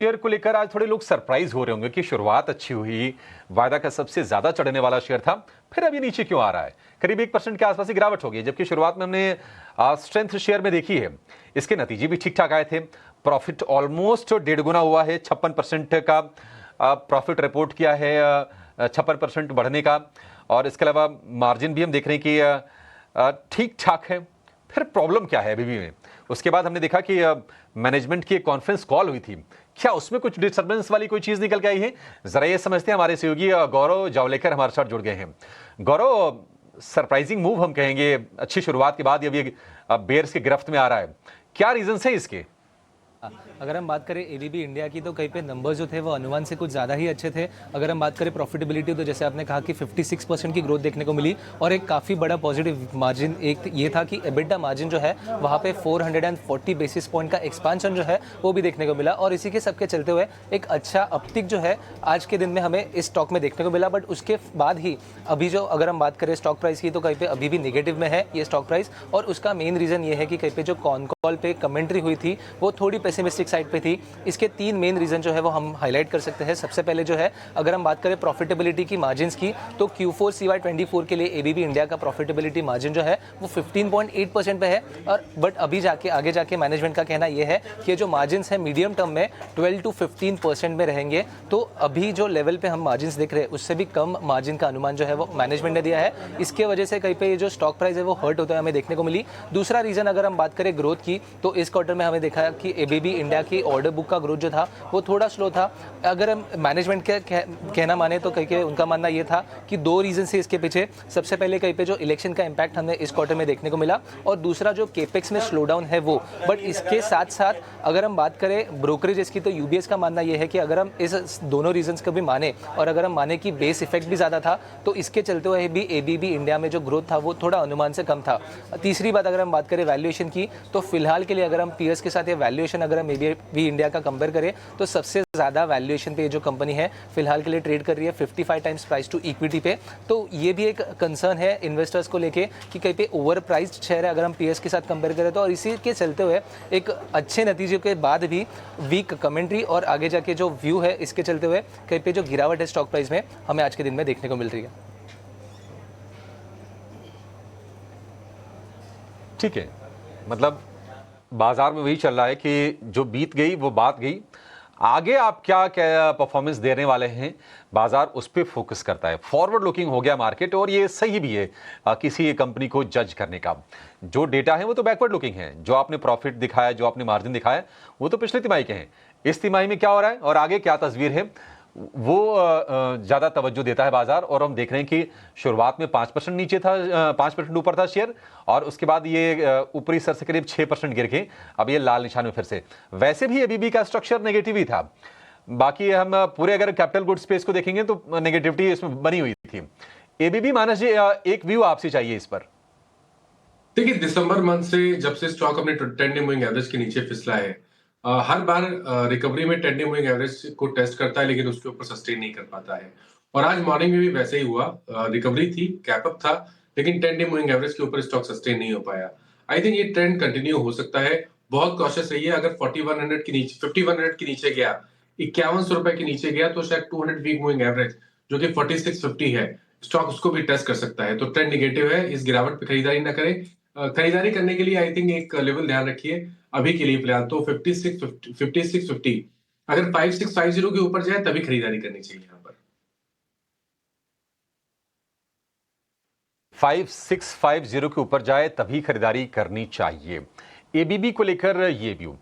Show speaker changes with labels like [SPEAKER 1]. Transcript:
[SPEAKER 1] Share को लेकर आज थोड़े लोग सरप्राइज हो रहे होंगे कि शुरुआत अच्छी हुई, वायदा का सबसे ज्यादा चढ़ने वाला शेयर था, फिर अभी नीचे क्यों आ रहा है। करीब 1% के आसपास की गिरावट होगी, जबकि शुरुआत में हमने स्ट्रेंथ शेयर में देखी है। इसके नतीजे भी ठीक ठाक आए थे। प्रॉफिट ऑलमोस्ट 1.5 गुना हुआ है, 56% का प्रॉफिट रिपोर्ट किया है, 56% बढ़ने का। और इसके अलावा मार्जिन भी हम देख रहे हैं कि ठीक ठाक है। फिर प्रॉब्लम क्या है अभी में? उसके बाद हमने देखा कि मैनेजमेंट की एक कॉन्फ्रेंस कॉल हुई थी, क्या उसमें कुछ डिस्टर्बेंस वाली कोई चीज निकल के आई है? जरा ये समझते हैं। हमारे सहयोगी गौरव जावलेकर हमारे साथ जुड़ गए हैं। गौरव, सरप्राइजिंग मूव हम कहेंगे, अच्छी शुरुआत के बाद ये बेयर्स की गिरफ्त में आ रहा है, क्या रीजन है इसके?
[SPEAKER 2] अगर हम बात करें एबीबी इंडिया की तो कहीं पे नंबर्स जो थे वो अनुमान से कुछ ज़्यादा ही अच्छे थे। अगर हम बात करें प्रॉफिटेबिलिटी तो जैसे आपने कहा कि 56% की ग्रोथ देखने को मिली और एक काफ़ी बड़ा पॉजिटिव मार्जिन एक ये था कि एबिटा मार्जिन जो है वहाँ पे 440 बेसिस पॉइंट का एक्सपांशन जो है वो भी देखने को मिला। और इसी के सबके चलते हुए एक अच्छा अपटिक जो है आज के दिन में हमें इस स्टॉक में देखने को मिला। बट उसके बाद ही अभी जो अगर हम बात करें स्टॉक प्राइस की तो कहीं पे अभी भी नेगेटिव में है ये स्टॉक प्राइस। और उसका मेन रीज़न ये है कि कहीं पे जो कॉन कॉल पे कमेंट्री हुई थी वो थोड़ी पेसिमिस्टिक साइड पे थी। इसके 3 मेन रीजन जो है वो हम हाईलाइट कर सकते हैं। सबसे पहले जो है अगर हम बात करें प्रॉफिटेबिलिटी की मार्जिन्स की तो Q4 CY24 के लिए एबीबी इंडिया का प्रॉफिटेबिलिटी मार्जिन जो है वो 15.8% पे है। और बट अभी जाके आगे जाके मैनेजमेंट का कहना ये है कि जो मार्जिन्स है मीडियम टर्म में 12 to 15% में रहेंगे। तो अभी जो लेवल पे हम मार्जिन्स देख रहे हैं उससे भी कम मार्जिन का अनुमान जो है वो मैनेजमेंट ने दिया है। इसके वजह से कहीं पे ये जो स्टॉक प्राइस है वो हर्ट होता है हमें देखने को मिली। दूसरा रीजन अगर हम बात करें ग्रोथ की तो इस क्वार्टर में हमें देखा कि एबीबी इंडिया की ऑर्डर बुक का ग्रोथ जो था वो थोड़ा स्लो था। अगर हम मैनेजमेंट के कहना माने तो कहीं के उनका मानना ये था कि 2 रीजन से इसके पीछे। सबसे पहले कहीं पे जो इलेक्शन का इंपैक्ट हमें इस क्वार्टर में देखने को मिला और दूसरा जो केपेक्स में स्लो डाउन है वो। बट इसके साथ साथ अगर हम बात करें ब्रोकरेज की तो यूबीएस का मानना यह है कि अगर हम इस दोनों रीजंस को भी माने और अगर हम माने कि बेस इफेक्ट भी ज़्यादा था तो इसके चलते हुए भी एबीबी इंडिया में जो ग्रोथ था वो थोड़ा अनुमान से कम था। तीसरी बात अगर हम बात करें वैल्यूएशन की तो फिलहाल के लिए अगर हम पीएस के साथ ये वैल्यूएशन अगर हम एबीबी इंडिया का कंपेयर करें तो सबसे ज़्यादा वैल्यूएशन पे जो कंपनी है फिलहाल के लिए ट्रेड कर रही है 55 टाइम्स प्राइस टू इक्विटी पे। तो ये भी एक कंसर्न है इन्वेस्टर्स को लेके कि कहीं पे ओवर प्राइस्ड शेयर है अगर हम पीएस के साथ कंपेयर करें तो। और इसी के चलते हुए एक अच्छे नतीजे के बाद भी वीक कमेंट्री और आगे जाके जो व्यू है इसके चलते हुए कहीं पे जो गिरावट है स्टॉक प्राइस में हमें आज के दिन में देखने को मिल रही है।
[SPEAKER 1] ठीक है, मतलब बाजार में वही चल रहा है कि जो बीत गई वो बात गई। आगे आप क्या क्या परफॉर्मेंस देने वाले हैं, बाजार उस पर फोकस करता है। फॉरवर्ड लुकिंग हो गया मार्केट और ये सही भी है किसी कंपनी को जज करने का। जो डेटा है वो तो बैकवर्ड लुकिंग है। जो आपने प्रॉफिट दिखाया, जो आपने मार्जिन दिखाया वो तो पिछले तिमाही के हैं। इस तिमाही में क्या हो रहा है और आगे क्या तस्वीर है वो ज्यादा तवज्जो देता है बाजार। और हम देख रहे हैं कि शुरुआत में 5% नीचे था, 5% ऊपर था शेयर और उसके बाद ये ऊपरी स्तर से करीब 6% गिर के अब ये लाल निशान में फिर से। वैसे भी एबीबी का स्ट्रक्चर नेगेटिव ही था। बाकी हम पूरे अगर कैपिटल गुड स्पेस को देखेंगे तो नेगेटिविटी इसमें बनी हुई थी। एबीबी मानस जी, एक व्यू आपसे चाहिए इस पर।
[SPEAKER 3] देखिए, दिसंबर मंथ से जब से स्टॉक अपने 10 डे मूविंग एवरेज के नीचे फिसला है, हर बार रिकवरी में 10 डे मूविंग एवरेज को टेस्ट करता है लेकिन उसके ऊपर सस्टेन नहीं कर पाता है। और आज मॉर्निंग में भी वैसे ही हुआ। रिकवरी थी, कैप अप था, लेकिन 10 डे मूविंग एवरेज के ऊपर स्टॉक सस्टेन नहीं हो पाया। आई थिंक ये ट्रेंड कंटिन्यू हो सकता है। बहुत कॉशियस रहिए। अगर 4100 के नीचे 5100 के नीचे गया, 5100 रुपए के नीचे गया तो शायद 200 वीक मूविंग एवरेज जो कि 4650 है, स्टॉक उसको भी टेस्ट कर सकता है। तो ट्रेंड निगेटिव है, इस गिरावट पे खरीदारी ना करें। खरीदारी करने के लिए आई थिंक एक लेवल ध्यान रखिए। अभी के लिए फिलहाल तो 5650 अगर 5650 के ऊपर जाए तभी खरीदारी करनी चाहिए यहाँ पर।
[SPEAKER 1] 5650 के ऊपर जाए तभी खरीदारी करनी चाहिए। एबीबी को लेकर ये व्यू।